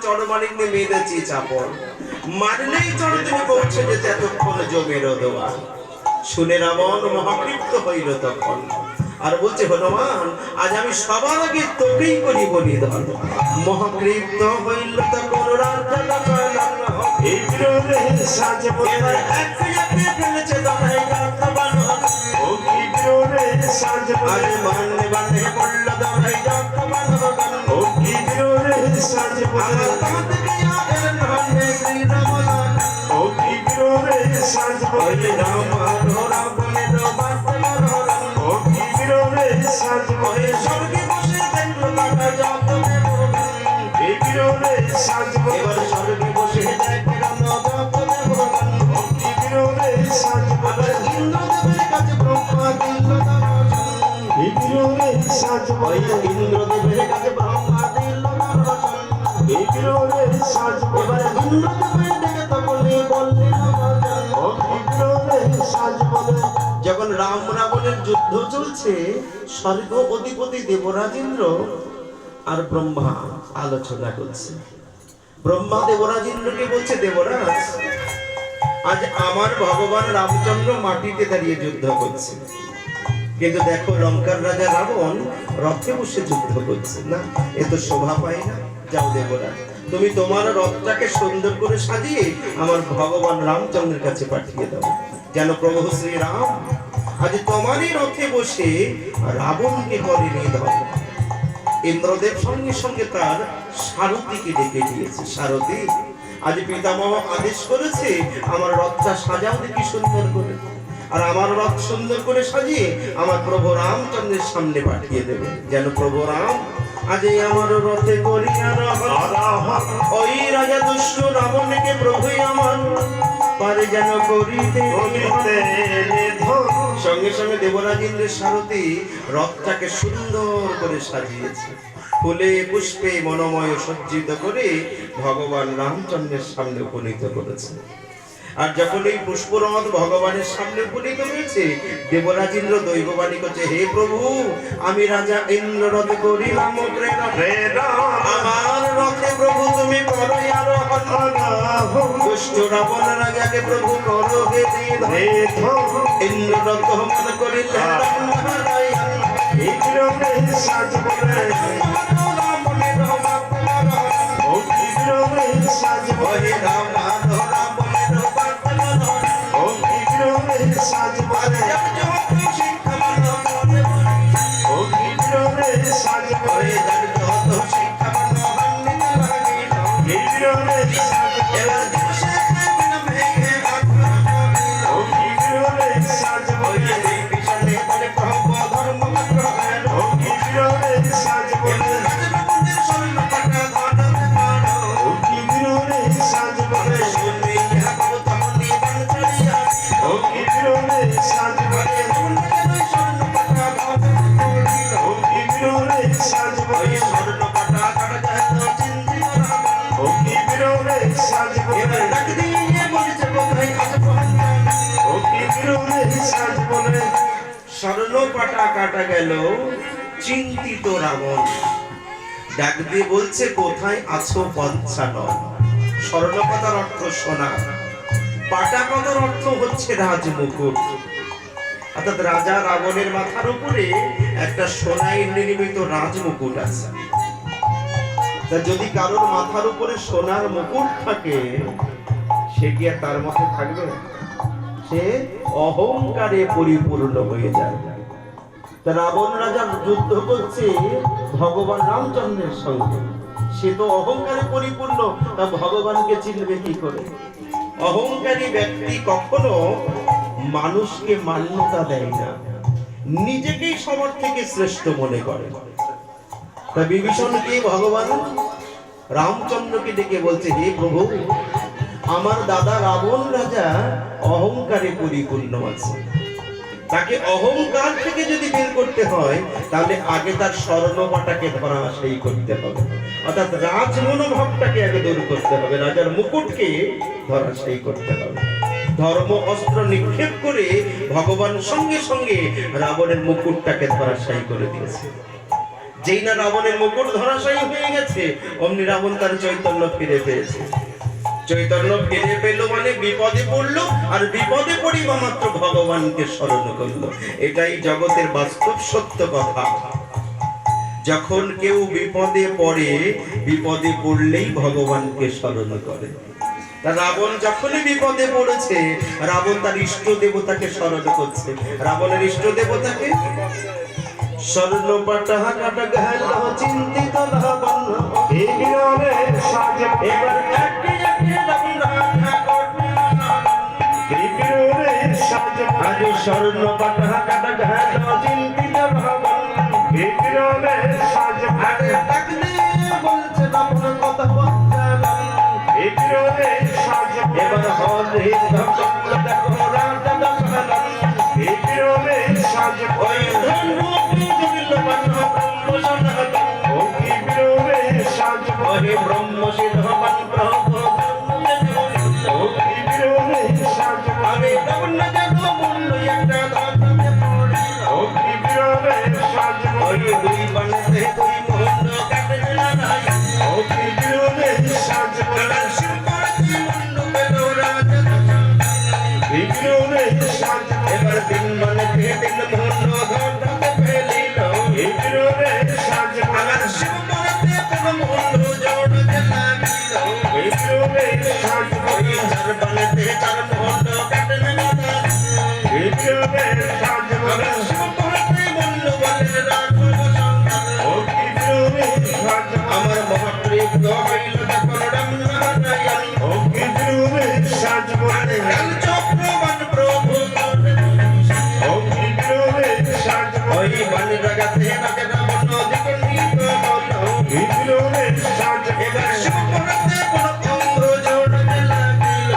চড়মালিন্যে মেরেছি চাপড়, মারলেই চড় তুমি পৌঁছে যেতে এতক্ষণ জমের দোয়া। শুনে রাবণ মহাক্ষিপ্ত হইল তখন, আর বলছে হনুমান আজ আমি সবার আগে তোকেই করি বলিদান। মহাক্ষিপ্ত হইল তখন এই বিরোধে সাজে ফেলেছে দাঁড়াই যাত্রাবান, ও কি বিরোধে সাজে আরে মানে মানে পড়ল দাঁড়াই যাত্রাবান, ও কি বিরোধে সাজে আমার তাতে গিয়া এলেন হন্যে শ্রীরাম, ও কি বিরোধে সাজে বলে রাম ধরা বলে ও কি বিরোধে সাজে বলে স্বর্গে বসে দেখল তারা যত এই বিরোধে সাজে এবার স্বর্গে বসে দেখলাম যত ও কি বিরোধে সাজে বলে ইন্দ্রদেবের কাছে ব্রহ্মা দিল এই বিরোধে সাজে বলে ইন্দ্রদেবের কাছে ব্রহ্মা দিল এই বিরোধে সাজে এবার ইন্দ্রদেবের দেখে তখনই বললেন ও কি বিরোধে সাজে বলে। যখন রাম রাবণের যুদ্ধ চলছে, স্বর্গ অধিপতি দেবরাজেন্দ্র আর ব্রহ্মা আলোচনা করছে। ব্রহ্মা দেবরাজেন্দ্রকে বলছে দেবরাজ আজ আমার ভগবান রামচন্দ্র মাটিতে দাঁড়িয়ে যুদ্ধ করছে, কিন্তু দেখো লঙ্কার রাজা রাবণ রথে বসে যুদ্ধ করছে না, এ তো শোভা পায় না। যাও দেবরাজ তুমি তোমার রথটাকে সুন্দর করে সাজিয়ে আমার ভগবান রামচন্দ্রের কাছে পাঠিয়ে দাও, যেন প্রভু শ্রীরাম আজ তোমারই রথে বসে রাবণকে করে নিয়ে দাও। ইন্দ্রদেব সঙ্গে সঙ্গে তার সারথীকে ডেকে দিয়েছে, সারথী আজ পিতামহ আদেশ করেছে আমার রথটা সাজাও দেখি সুন্দর করে, আর আমার রথ সুন্দর করে সাজিয়ে আমার প্রভু রামচন্দ্রের সামনে পাঠিয়ে দেবে, যেন প্রভু রাম আজ আমার রথে করিয়া ওই রাজা দুষ্ট রাবণকে প্রভু আমার পারে যেন করিতে। সঙ্গে সঙ্গে দেবরাজেন্দ্রের সারথী রথটাকে সুন্দর করে সাজিয়েছে, ফুলে পুষ্পে মনোময় সজ্জিত করে ভগবান রামচন্দ্রের সামনে উপনীত করেছে। আর যখন এই পুষ্পরথ ভগবানের সামনে উপনীত হয়েছে, দেবরাজেন্দ্র দৈববাণী করছে হে প্রভু আমি রাজা ইন্দ্র রথে করিলাম আমার রথে প্রভু তুমি করো দুষ্ট রাবণ রাজাকে প্রভু করো হে ইন্দ্র রথ মনে করিলেন স্বর্ণ পাটা কাটা গেল চিন্তিত রাবণ ডাক দিয়ে বলছে কোথায় আছো পঞ্চানন। স্বর্ণ পাতার অর্থ সোনা, পাটা পাতার অর্থ হচ্ছে রাজমুকুট, অর্থাৎ রাজা রাবণের মাথার উপরে একটা সোনায় নির্মিত রাজমুকুট আছে। তা যদি কারোর মাথার উপরে সোনার মুকুট থাকে সে কি আর তার মধ্যে থাকবে? সে অহংকারে পরিপূর্ণ হয়ে যায়। তা রাবণ রাজা যুদ্ধ করছে ভগবান রামচন্দ্রের সঙ্গে, সে তো অহংকারে পরিপূর্ণ, তা ভগবানকে চিনবে কি করে? অহংকারী ব্যক্তি কখনো মানুষকে মান্যতা দেয় না, নিজেকেই সবার থেকে শ্রেষ্ঠ মনে করে। তা বিভীষণকে ভগবান রামচন্দ্রকে ডেকে বলছে হে প্রভু আমার দাদা রাবণ রাজা অহংকারে পরিপূর্ণ আছে, তাকে অহংকার থেকে যদি বের করতে হয় তাহলে আগে তার স্বর্ণপাটাকে ধরাশায়ী করতে হবে, অর্থাৎ রাজ মনোভাবটাকে আগে দূর করতে হবে, রাজার মুকুটকে ধরাশায়ী করতে হবে। ধর্ম অস্ত্র নিক্ষেপ করে ভগবান সঙ্গে সঙ্গে রাবণের মুকুটটাকে ধরাশায়ী করে দিয়েছে। যেই না রাবণের মুকুট ধরাশায়ী হয়ে গেছে, অমনি রাবণ তার চৈতন্য ফিরে পেয়েছে। চৈতন্য ফিরে পেল মানে বিপদে পড়লো, আর বিপদে পড়িবা মাত্র ভগবানকে স্মরণ করলো। এটাই জগতের বাস্তব সত্য কথা। যখন কেউ বিপদে পড়ে, বিপদে পড়লেই ভগবানকে স্মরণ করে। রাবণ যখনই বিপদে পড়েছে, রাবণ তার ইষ্ট দেবতাকে স্মরণ করছে। রাবণের ইষ্ট দেবতাকে স্বর্ণপাটা কাটা গেল চিন্তিত রাবণ, এবার একটি একটি আজ স্বর্ণপাটা কাটা গেল চিন্তিত রাবণ, আরে ডাকলে বলছে রাবণ কথা বলছে, এবার হলে ধকল দেখো রাজা দশরথ, ওই ধনু জড়িল বান্ধ ব্রহ্ম সনাতন, ওই ব্রহ্ম সিদ্ধ মন্ত্র আমি রাবণ জানো মূল্য একটা ধাপে পড়িল, ওই দুই বাণীতে দুই মন্ড কাটে না নাই, এবার তিন বাণীতে তিন মন্ড ঘটাতে ফেলিল, আমার শিব পড়তে কোন মন্ড জড়তে লাগিল, ওই চার বাণীতে চার মন্ড কাটে না নাই, আমার শিব পড়তে মন্ড বলে রাখব সন্তান, আমার মহাপ্রীত হইল তখন রামনারায়ণ, কাল চক্রবান প্রভু ওই বাণী জাগাতে রাজা রাবণ দ্বিখণ্ডিত হল, এবার শিব পড়তে কোন অঙ্গ জড়তে লাগিল,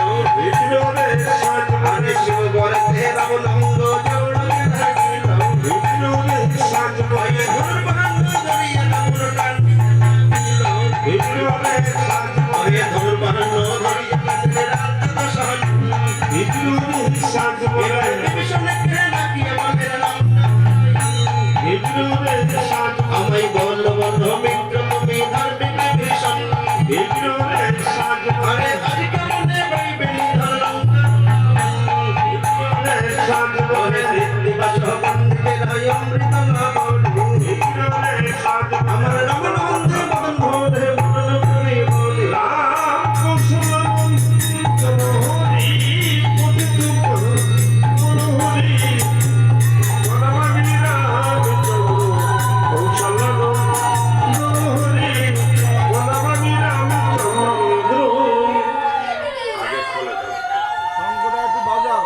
আরে শিব পড়তে রাবণ অঙ্গ জড়তে লাগিল, ওই ধনুর্বাণ ধরিয়া রাবণ কান্দিতে লাগিল, ওই ধনুর্বাণ ধরিয়া কান্দিতে রাজা দশরথ, এবার বিভীষণে কেড়ে নাকিয়া বলেন আমায় বল বন্ধ বিক্রম বিধার্মিক বিভীষণ, আরে আজ কেমনে পাইবেন ধরলঙ্কা, দিবাস বন্দিতে রায় অমৃত আমার রাবণ বন্ধে মদন ভরে মদন করে বলে